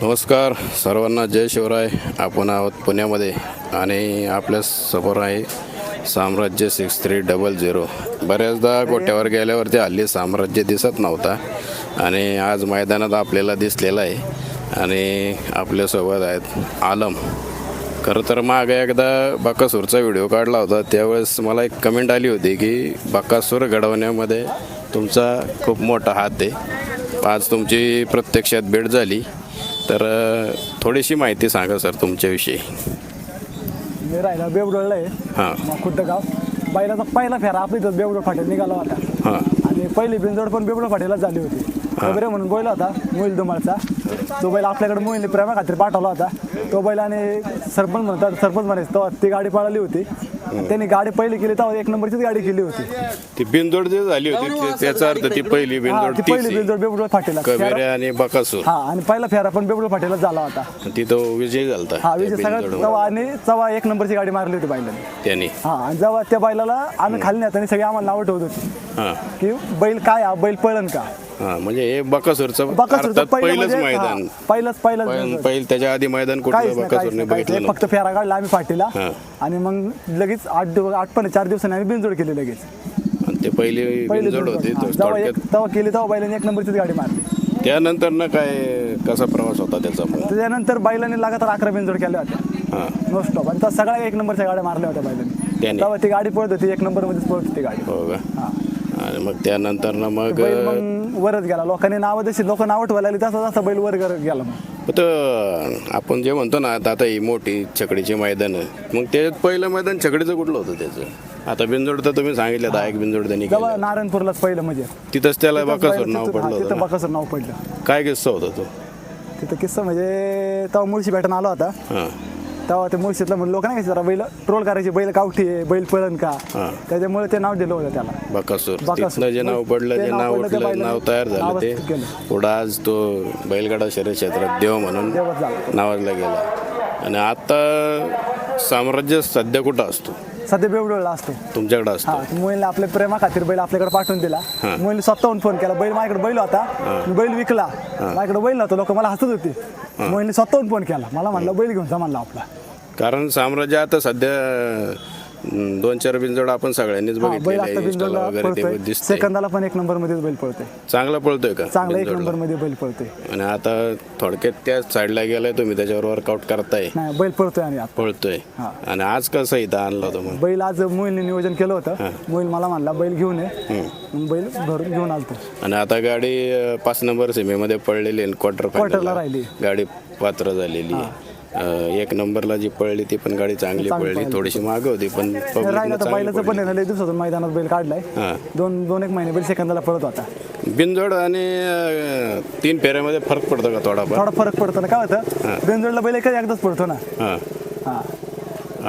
नमस्कार सर्वांना, जय शिवराय. आपण आहोत पुण्यामध्ये आणि आपल्या समोर आहे साम्राज्य 6300. बऱ्याचदा गोट्यावर गेल्यावरती हल्ली साम्राज्य दिसत नव्हता आणि आज मैदानात आपल्याला दिसलेला आहे. आणि आपल्यासोबत आहेत आलम. खरं तर मागे एकदा बकासूरचा व्हिडिओ काढला होता, त्यावेळेस मला एक कमेंट आली होती की बकासूर घडवण्यामध्ये तुमचा खूप मोठा हात आहे. आज तुमची प्रत्यक्षात भेट झाली, तर थोडीशी माहिती सांगा सर तुमच्याविषयी. मी राहिला बेवडोळला आहे. हां खुद्द गाव. बैलाचा पहिला फेरा आपल्या इथं बेवडो फाट्यात निघाला होता. हां आणि पहिली बिनजोड पण बेवडो फाट्यालाच झाली होती. बरे म्हणून बैल होता मोहिल दुमाळचा. तो बैल आपल्याकडे मोहिलने प्रेमा खात्री पाठवला होता. तो बैल आणि सरपंच म्हणतात, सरपंच म्हणायचं तेव्हा ती गाडी पळाली होती. त्यांनी गाडी पहिली केली तेव्हा एक नंबरचीच गाडी केली होती. ती बिनजोड जे झाली होती त्याचा अर्थ ती पहिली बिनजोड पहिली बिनजोड बेवडो फाटीला कवेरे आणि बकासूर. हा, आणि पहिला फेरा पण बेवडो फाटीलाच झाला होता. तिथं विजय झालता. हा, विजय सगळ्यात तेव्हा आणि तेव्हा एक नंबरची गाडी मारली होती बैलाने त्यांनी. हा, आणि जेव्हा त्या बैलाला आम्ही खाली नेताना सगळी आम्हाला नावं ठेवत होती हां की बैल काय हा बैल पळण का. हां, म्हणजे हे बकासूरचं बकासूरचं अर्थात पहिलंच मैदान. पहिलंच त्याच्या आधी मैदान कुठलं बकासूरने बघितलं फक्त फेरा काढला आम्ही फाटीला. हां. आणि मग लगेच 4 दिवसांनी आम्ही बिनजोड केली लगेच. आणि ते पहिली बिनजोड होती तेव्हा केली तेव्हा बैलाने एक नंबरचीच गाडी मारली. त्यानंतर ना काय कसा प्रवास होता त्याचा मग? त्याच्यानंतर बैलाने लगातार 11 बिनजोड केल्या होत्या हां नो स्टॉप. आणि त्या सगळ्या एक नंबरच्या गाड्या मारल्या होत्या बैलाने. त्याने. तेव्हा ती गाडी पळत होती, एक नंबरमध्येच पळत होती गाडी. हो का? हा, आणि मग त्यानंतर ना मग बैल मग वरच गेला. लोकांनी नावं जशी लोक नावं ठेवायला लागली तसा तसा बैल वर गेला. मग तर आपण जे म्हणतो ना आता ही मोठी छकडीची मैदान, मग त्याच्यात पहिलं मैदान छकडीचं कुठलं होतं त्याचं? आता बिनजोड तर तुम्ही सांगितलं 10 एक बिनजोड त्यांनी जेव्हा केलं. नारायणपूरलाच पहिलं म्हणजे तिथंच त्याला बकासूर नाव पडलं तिथं होतं ना? बकासूर नाव पडलं. काय किस्सा होता तो? तिथं किस्सा म्हणजे तेव्हा मुळशी भेटायला आला होता. हां तेव्हा ते मुळशीतलं म्हणून लोक नाही का जरा बैल ट्रोल करायचे, बैल कावठी आहे, बैल पळण का. हां. त्याच्यामुळे ते नाव दिलं होतं त्याला बकासूर. बकासूर. तिथनं जे नाव पडलं, ते जे नाव नाव पडलं, ते उठलं, बैलाने नाव तयार झालं, नावच ते केलं. पुढं आज तो बैलगाडा शर्यत क्षेत्रात देव म्हणून देवच झाला. नावाजला गेला. आणि आता साम्राज्य सध्या कुठं असतो? सध्या बेवडोळला असतो. तुमच्याकडे असतो? हा, मोहिलने आपल्या प्रेमा खातीर बैल आपल्याकडे पाठवून दिला. मोहिलने स्वतःहून फोन केला. बैल माझ्याकडे बैल होता, मी बैल विकला. माझ्याकडे बैल नव्हता, लोक मला हसत होते. मोहिलने स्वतःहून फोन केला, मला म्हणलं बैल घेऊन जा म्हणला आपला. कारण साम्राज्य आता सध्या 2-4 बिनजोड आपण सगळ्यांनीच बैल बघितलेले आता आहे. इंस्टाला बिनजोडला वगैरे ते पळतोय. दिसतंय. सेकंदाला पण एक नंबर मध्येच बैल पळतोय. चांगला पळतोय का चांगला एक बिनजोडला? नंबर मध्ये बैल पळतोय. आणि आता थोडक्यात त्या साईडला गेलाय तुम्ही, त्याच्यावर वर्कआउट करताय, नाही बैल पळतोय आणि आता पळतोय. हा. आणि आज कसं इथं आणलं होतं मग? बैल आज मोहिलने नियोजन केलं होतं. मोहिल मला म्हणला बैल घेऊन ये, मग बैल भरून घेऊन आलतो. आणि आता गाडी 5 नंबर सीमेमध्ये पडलेली आहे, क्वार्टर क्वार्टरला राहिली. गाडी पात्र झालेली आहे. 1 नंबरला जी पळली ती पण गाडी चांगली पळली. थोडीशी मागं होती पण राहिला तर बैलाचं पण आहे ना, लय दिवसातून मैदानात बैल काढलाय. हां. 2 एक महिने बैल सेकंदाला पळत होता. बिनजोड आणि 3 फेऱ्यामध्ये फरक पडतो का थोडाफार? थोडा फरक पडतो ना. काय होतं, बिनजोडला बैल एकदाच पळतो ना. हां. हा,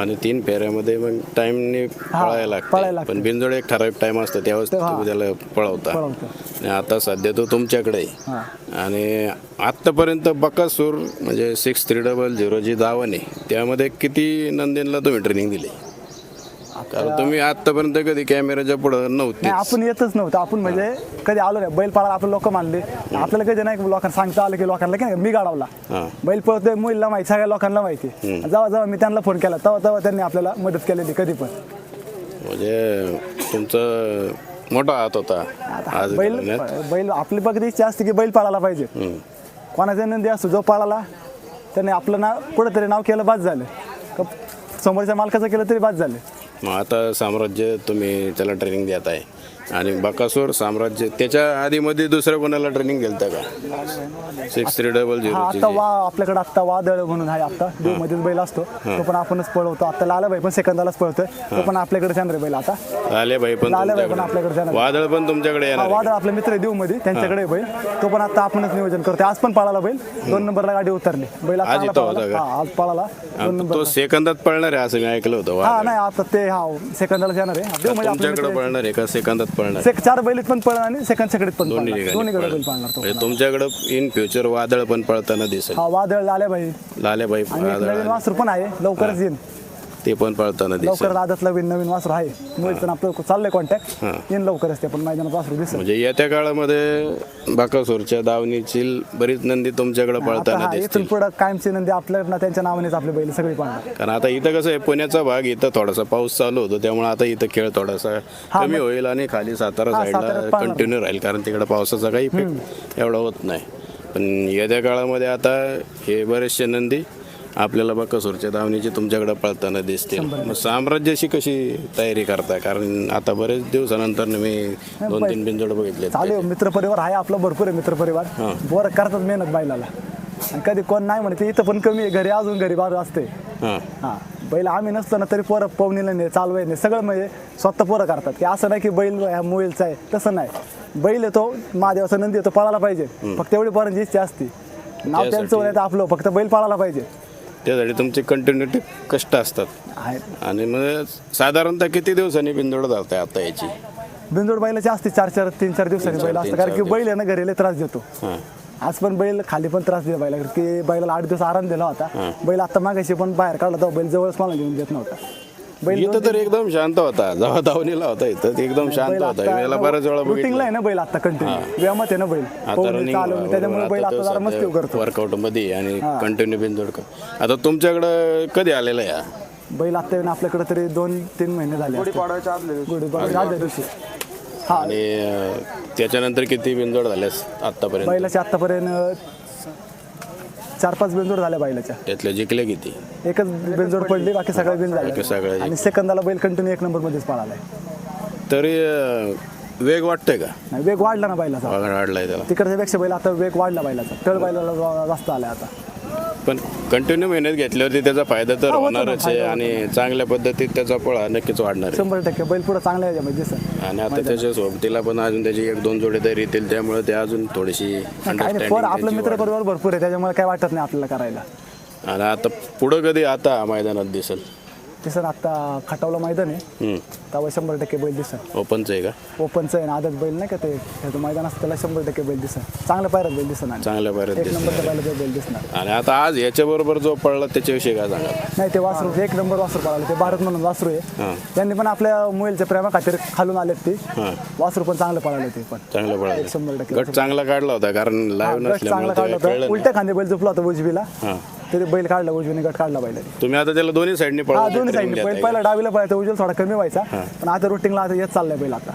आणि 3 फेऱ्यामध्ये मग टाइमने पळायला पळायला लागतं. पण बिनजोड एक ठराविक टाइम असतो, त्यावेळेस तुम्ही त्याला पळवता. पळवतो. आणि आता सध्या तो तुमच्याकडे आहे. हा. आणि आत्तापर्यंत बकासूर म्हणजे 6300 जी धावण आहे त्यामध्ये किती नंदींना तुम्ही ट्रेनिंग दिली? कारण तुम्ही आतापर्यंत कधी कॅमेऱ्याच्या पुढं नव्हते. नाही, आपण येतच नव्हतं. आपण म्हणजे कधी आलो नाही. बैल पळाला आपण लोक मानले. आपल्याला कधी नाही लोकांना सांगता आलं की लोकांना की मी गाडवला हां. बैल पळतोय, मुलीला माहिती, सगळ्या लोकांना माहिती. जेव्हा मी त्यांना फोन केला तेव्हा त्यांनी आपल्याला मदत केलेली कधी पण. म्हणजे तुमचं मोठा हात होता आज बैल घडवण्यात. बैल आपली बघती इच्छा असते की बैल पळायला पाहिजे. कोणाचा नंदी असतो जो पळाला त्याने आपलं नाव कुठंतरी नाव केलं, बाद झालं. समोरच्या मालकाचं केलं तरी बाद झालं. मग आता साम्राज्य तुम्ही त्याला ट्रेनिंग देत आहे आणि बकासूर साम्राज्य त्याच्या आधीमध्ये दुसऱ्या कोणाला ट्रेनिंग दिलं का? 6300 हा, आता आपल्याकडे आता वादळ म्हणून आहे. आता देव मध्येच बैल असतो, तो पण आपणच पळवतो. आता लालाबाई पण सेकंदालाच पळतोय, तो पण आपल्याकडे जाणार बैल. आता लालेबाई पण लालेबाई पण तुमच्याकडे, आपल्याकडे जाणार. वादळ पण तुमच्याकडे येणार आहे. वादळ आपले मित्र आहे देव मध्ये, त्यांच्याकडे बैल. तो पण आता आपणच नियोजन करतो. आज पण पळाला बैल, 2 नंबरला गाडी उतरली. बैल आता आज इथं होता का? आज पळाला 2 नंबर. तो सेकंदात पळणार आहे असं मी ऐकलं होतं. हा, वादळ नाही आता ते सेकंदाला जाणार आहे. देव म्हणजे आपल्या तुमच्याकडे पळणार आहे का सेकंदात पळणार आहे? 4 बैलीत पण पळणार आणि सेकंड सेकंडीत पण दोन्ही पळणार. ठिकाणी दोन्हीकडे बैल पळणार. पळणार तो. म्हणजे तुमच्याकडे इन फ्युचर वादळ पण पळताना दिसेल. हा, वादळ लाल्याबाई लालेबाई आणि एक वादळ नवीन वासरू पण आहे, लवकरच येईल. ते पण पळताना दिसेल. लवकरच आदतला नवीन वासरू आहे मोहिलचं आपलं चाललंय कॉन्टॅक्ट येईन लवकरच ते पण मैदानात वासरू दिसेल. म्हणजे येत्या काळामध्ये बाकासूरच्या दावणीची बरीच नंदी तुमच्याकडे पळताना इथून दिसतील. पुढे कायमची नंदी आपल्याकडनं त्यांच्या नावानेच आपले बैल सगळी पाहणार. कारण आता इथं कसं आहे, पुण्याचा भाग इथं थोडासा पाऊस चालू होतो, त्यामुळे आता इथं खेळ थोडासा कमी होईल आणि खाली सातारा साईडला साताऱ्यात पाळणार. कंटिन्यू राहील, कारण तिकडे पावसाचा काही इफेक्ट एवढा होत नाही. पण येत्या काळामध्ये आता हे बरेचसे नंदी आपल्याला बाकासूरच्या दावणीची तुमच्याकडे पळताना दिसतील. मग साम्राज्याशी कशी तयारी करताय? कारण आता बरेच दिवसानंतर मी 2-3 बिनजोड बघितले. चालू मित्रपरिवार आहे आपला भरपूर आहे मित्रपरिवार बरं करतात मेहनत बैलाला आणि कधी कोण नाही म्हणते इथं पण कमी आहे घरी अजून घरी बाजू असते. हां बैल आम्ही नसतो ना तरी पोरं पवनीला नाही चालवाय नाही सगळं म्हणजे स्वतः पोरं करतात की असं नाही की बैल ह्या मोबाईलचा आहे तसं नाही. बैल येतो महादेवाचा नंदी येतो पळायला पाहिजे फक्त एवढी पोरांची इच्छा असते. नाव त्यांचं नाही तर आपलं फक्त बैल पळायला पाहिजे. त्यासाठी तुमची कंटिन्युटी कष्ट असतात. आणि मग साधारणतः किती दिवसांनी बिनजोड जाते आता याची? बिनजोड बैलाची असते 3-4 दिवसांनी बैल असतं कारण की बैल आहे ना घरीला त्रास देतो. आज पण बैल खाली पण त्रास दिला बैला की बैलाला 8 दिवस आराम दिला होता. बैल आता मागाशी पण बाहेर काढला होता बैल जवळच मला घेऊन देत नव्हता. बैल इथं तर एकदम शांत होता जेव्हा धावणीला होता, इथं एकदम शांत होता. याला बऱ्याच वेळा रुटीनला आहे ना बैल आता कंटिन्यू व्यायामात आहे ना बैल चालू त्याच्यामुळे बैल आता जरा मस्ती करतो वर्कआउट मध्ये आणि कंटिन्यू बिनजोड कर. आता तुमच्याकडे कधी आलेला या बैल आता येऊन आपल्याकडे तरी 2-3 महिने झाले. गुढीपाडव्याच्या आदल्या दिवशी. आणि त्याच्यानंतर किती बिनजोड झाल्यास आतापर्यंत? बैलाच्या आतापर्यंत 4-5 बिनजोड झाल्या बैलाच्या. त्यातल्या जिंकले किती? एकच बिनजोड पडली बाकी सगळे बिन झाले सगळे. आणि सेकंदाला बैल कंटिन्यू 1 नंबर मध्येच पळालाय. तरी वेग वाटतंय का? वेग वाढला ना बैलाचा वाढलाय त्याला तिकडच्या पेक्षा बैल आता वेग वाढला बैलाचा तळ बैलाला जास्त आलाय आता. पण कंटिन्यू मेहनत घेतल्यावरती त्याचा फायदा तर होणारच आहे आणि चांगल्या पद्धतीत त्याचा पळा नक्कीच वाढणार आहे. 100% बैल पुढे चांगला याच्यामध्ये दिसत. आणि आता त्याच्या सोबतीला पण अजून त्याची 1-2 जोडीदार येतील त्यामुळे ते अजून थोडीशी आपलं मित्र परिवार भरपूर आहे त्याच्यामुळे काय वाटत नाही आपल्याला करायला. आणि आता पुढं कधी आता मैदानात दिसेल? दिसन आता खटावला मैदान आहे तेव्हा 100% बैल दिसन. ओपनचं आहे का? ओपनचं आहे ना आदत बैल नाही का ते मैदान असतं त्याला 100% बैल दिसन. चांगल्या पायऱ्यात बैल दिसन. चांगल्या पायऱ्यात 1 नंबरच्या बैलाचा बैल दिसणार. आणि आता आज याच्याबरोबर जो पडला त्याच्याविषयी काय सांगा? नाही ते वासरू 1 नंबर वासरू पळालं ते भारत म्हणून वासरू आहे. त्यांनी पण आपल्या मोबाईलच्या प्रेमा खातीर खालून आलेत ते वासरू पण चांगलं पळालं ते पण चांगलं पळालं. 100% गट चांगला काढला होता कारण लाईव्ह चांगला काढला होता. नसल्यामुळे उलट्या खांदे बैल झोपला होता उजवीला तरी बैल काढला उजवीने गट काढला बैल. तुम्ही आता त्याला दोन्ही साईडने पळा. दोन्ही साईडने बैल पहिला डावीला पळायचा उजवीला थोडा कमी व्हायचा पण आता रुटीनला आता येत चाललाय बैल. आता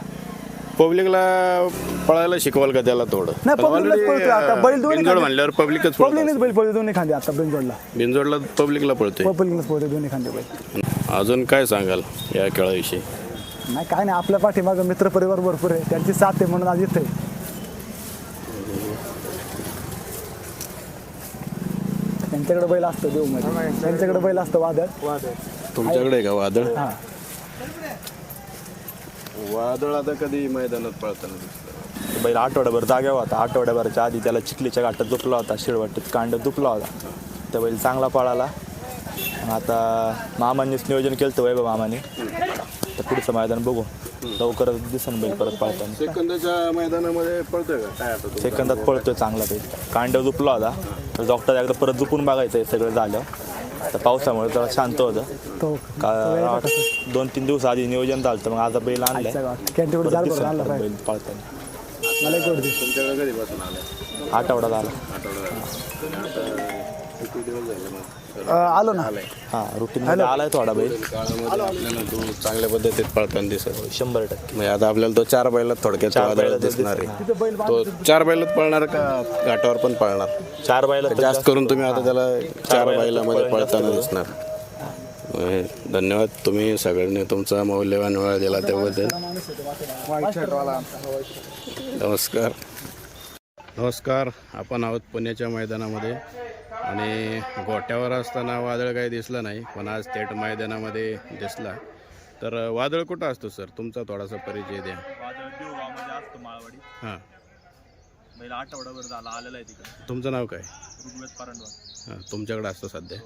पब्लिकला पळायला शिकवाल का त्याला थोडं? नाही पब्लिकच पळतोय आता बैल दोन्ही बिनजोड म्हणल्यावर पब्लिकच पब्लिकनेच बैल पळतोय दोन्ही खांदे आता बिनजोडला बिनजोडला पब्लिकला पळतोय पब्लिकनेच पळतोय दोन्ही खांदे बैल. अजून काय सांगाल या खेळाविषयी? नाही काय नाही आपल्या पाठीमागं मित्रपरिवार भरपूर आहे त्यांची साथ आहे म्हणून आज इथे. त्यांच्याकडे बैल असतं देव मध्ये त्यांच्याकडे बैल असतं वादळ. तुमच्याकडे आहे का वादळ? हां वादळ आता कधी मैदानात पळताना दिसतं? बैल आठवड्याभर जाग्यावर होता. आठवड्याभराच्या आधी त्याला चिखलीच्या घाटात दुखला होता. शिळवाटीत कांड दुखला होता. त्या बैल चांगला पळाला. आता मामांनीच नियोजन केलं होतं वैभव मामाने. तर पुढचं मैदान बघू लवकरच दिसन बैल परत पळताना. सेकंदाच्या मैदानामध्ये पळतोय का काय? आता सेकंदात पळतोय चांगला बैल. कांड दुखला होता तर डॉक्टर एकदा परत झुपून बघायचं आहे सगळं झालं. तर पावसामुळे जरा शांत होतं. तो का 2-3 दिवस आधी नियोजन झालं तर मग आता बैल आणलाय कॅन्टीकडे जाल बरं आणला बैल पळताना. मला एक गोड दे. तुमच्याकडे कधीपासून आलाय? आठवडा झाला. किती दिवस झाले मग? आलो ना हां रुटीन आलाय थोडा बैल. काळामध्ये आपल्याला तो चांगल्या पद्धतीत पळताना दिसत. 100%. म्हणजे आता आपल्याला तो 4 बैलात थोडक्यात वादळ दिसणार आहे. तो 4 बैलात पळणार का घाटावर पण पळणार? 4 बैल जास्त करून तुम्ही आता त्याला 4 बैलामध्ये पळताना दिसणार. धन्यवाद तुम्ही सगळ्यांनी तुमचा मौल्यवान वेळ दिला त्याबद्दल. नमस्कार. नमस्कार. आपण आहोत पुण्याच्या मैदानामध्ये आणि गोट्यावर असताना वादळ काही दिसलं नाही पण आज थेट मैदानामध्ये दिसला. तर वादळ कुठं असतो सर? तुमचा थोडासा परिचय द्या. वादळ देवगावमध्ये असतो माळवाडी. हां बैल आठवड्याभर झाला आलेला आहे तिकडे. तुमचं नाव काय? ऋग्वेद परंडवा. हां तुमच्याकडे असतं सध्या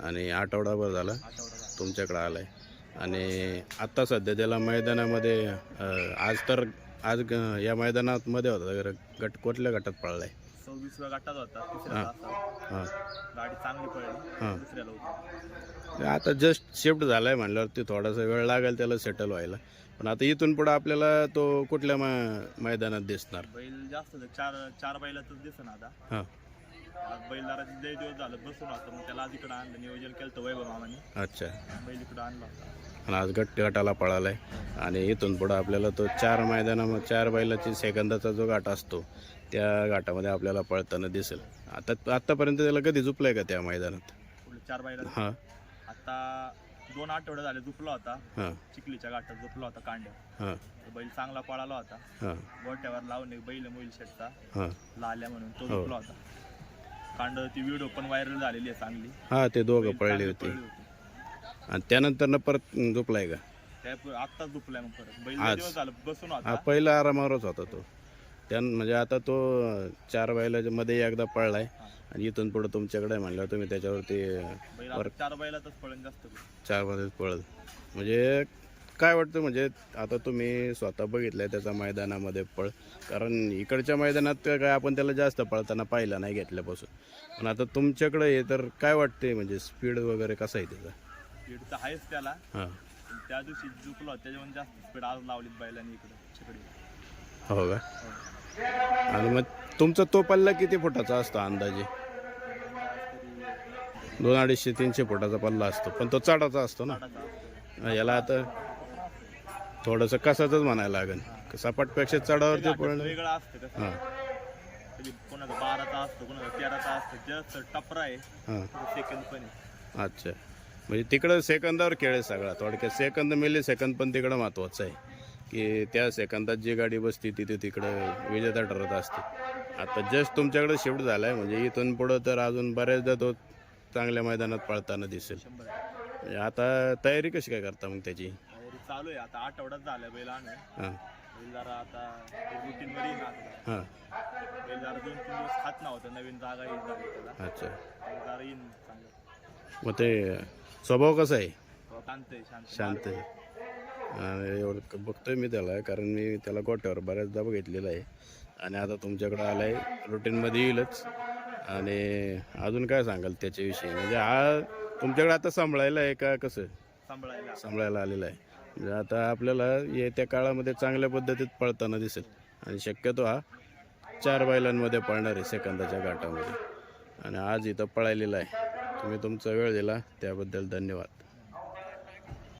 आणि आठवडाभर झाला तुमच्याकडे आला आहे. आणि आत्ता सध्या त्याला मैदानामध्ये आज या मैदानामध्ये होता गट कुठल्या गटात पळला आहे? 26व्या गटात होता, तिसऱ्या तासावर. हां गाडी चांगली हां. पळली, दुसऱ्याला होती. ते आता जस्ट शिफ्ट झालाय म्हणल्यावरती थोडासा वेळ लागेल त्याला सेटल व्हायला. पण आता इथून पुढे आपल्याला तो कुठल्या मैदानात दिसणार? बैल जास्त चार बैलातच दिसन आता. हां आज बैल जरा लय दिवस झालं बसून होतं, मग त्याला आज इकडं आणलं, नियोजन केलं वैभव मामाने, अच्छा. बैल इकडं आणला होता. आणि आज गटाला पळालाय आणि इथून पुढं आपल्याला तो 4 मैदानामध्ये 4 बैलाची सेकंदाचा जो घाट असतो त्या घाटामध्ये आपल्याला पळताना दिसेल. आतापर्यंत त्याला कधी झुपलाय का त्या मैदानात? पुढे 4 बैला हां आता 2 आठवडे झाले झुपला होता, हां चिखलीच्या घाटात झुपला होता कांड्या. हां बैल चांगला पळाला होता, हां गोट्यावर लावून एक बैल मोईल शेटचा हां लाल्या म्हणून तो झुपला होता. कांड ती व्हिडिओ पण व्हायरल झालेली आहे चांगली. हां ते दोघं बैल पळले चांगली होते. पळली होती. आणि त्यानंतर परत झुपलाय का? त्या आत्ताच झुपलाय मग परत. बैल आज? लय दिवस झालं बसून हा होता. पहिला आरामावरच होता तो. म्हणजे आता तो 4 बैलाच्या मध्ये एकदा पळलाय आणि इथून पुढे तुमच्याकडे म्हणल्यावर तुम्ही त्याच्यावरती बैल आता 4 बैलातच पळून जास्त करून. 4 मध्येच पळल. म्हणजे काय वाटतं, म्हणजे आता तुम्ही स्वतः बघितलंय त्याचा मैदानामध्ये पळ, कारण इकडच्या मैदानात काय आपण त्याला जास्त पळताना पाहिला नाही घेतल्यापासून. पण आता तुमच्याकडे हे तर काय वाटते, म्हणजे स्पीड वगैरे कसा आहे त्याचा? स्पीड तर आहेच त्याला, हां पण त्या दिवशी झुकला होता त्याच्यावर जास्त स्पीड आज लावलीत बैलांनी इकडे चिकडी. हो का? आणि मग तुमचा तो पल्ला किती फुटाचा असतो अंदाजे? 200-250-300 फुटाचा पल्ला असतो, पण तो चढाचा असतो ना. याला आता थोडंसं कसाच म्हणायला लागेल, सपाटपेक्षा चढावरती पळणं. वेगळं असतं कसं, हां कधी कोणाचा 12चा असतो, कोणाचा 13चा असतो. जास्त टपरा आहे, हां सेकंद पण आहे. अच्छा. म्हणजे तिकडं सेकंदावर खेळ आहे सगळा थोडक्यात. सेकंद मिली सेकंद पण तिकडं महत्त्वाचं आहे, की त्या सेकंदात जी गाडी बसते तिथे तिकडं विजेता ठरत असते. आता जस्ट तुमच्याकडे शिफ्ट झाला आहे, म्हणजे इथून पुढं तर अजून बऱ्याचदा तो चांगल्या मैदानात पळताना दिसेल. 100%. म्हणजे आता तयारी कशी काय करता मग त्याची? तयारी चालू आहे, आता आठवड्यात झालं बैल आणून. हां बैल जरा आता रुटीन मध्ये येईल आता. हां बैल जरा 2-3 दिवस खात नव्हतं, नवीन जागा येईल झाली त्याला. अच्छा. बैल जरा येईन चांगलं. मग ते स्वभाव कसा आहे? शांत आहे, शांत आहे. आणि एवढं बघतोय मी त्याला, कारण मी त्याला गोट्यावर बऱ्याचदा बघितलेलं आहे. आणि आता तुमच्याकडं आला आहे, रुटीनमध्ये येईलच. आणि अजून काय सांगाल त्याच्याविषयी? म्हणजे हा तुमच्याकडे आता सांभाळायला आहे का कसं? सांभाळायला आलेला आहे. म्हणजे आता आपल्याला येत्या काळामध्ये चांगल्या पद्धतीत पळताना दिसेल. आणि शक्यतो हा 4 बैलांमध्ये पळणार आहे सेकंदाच्या घाटामध्ये. आणि आज इथं पळालेला आहे. तुम्ही तुमचा वेळ दिला त्याबद्दल धन्यवाद.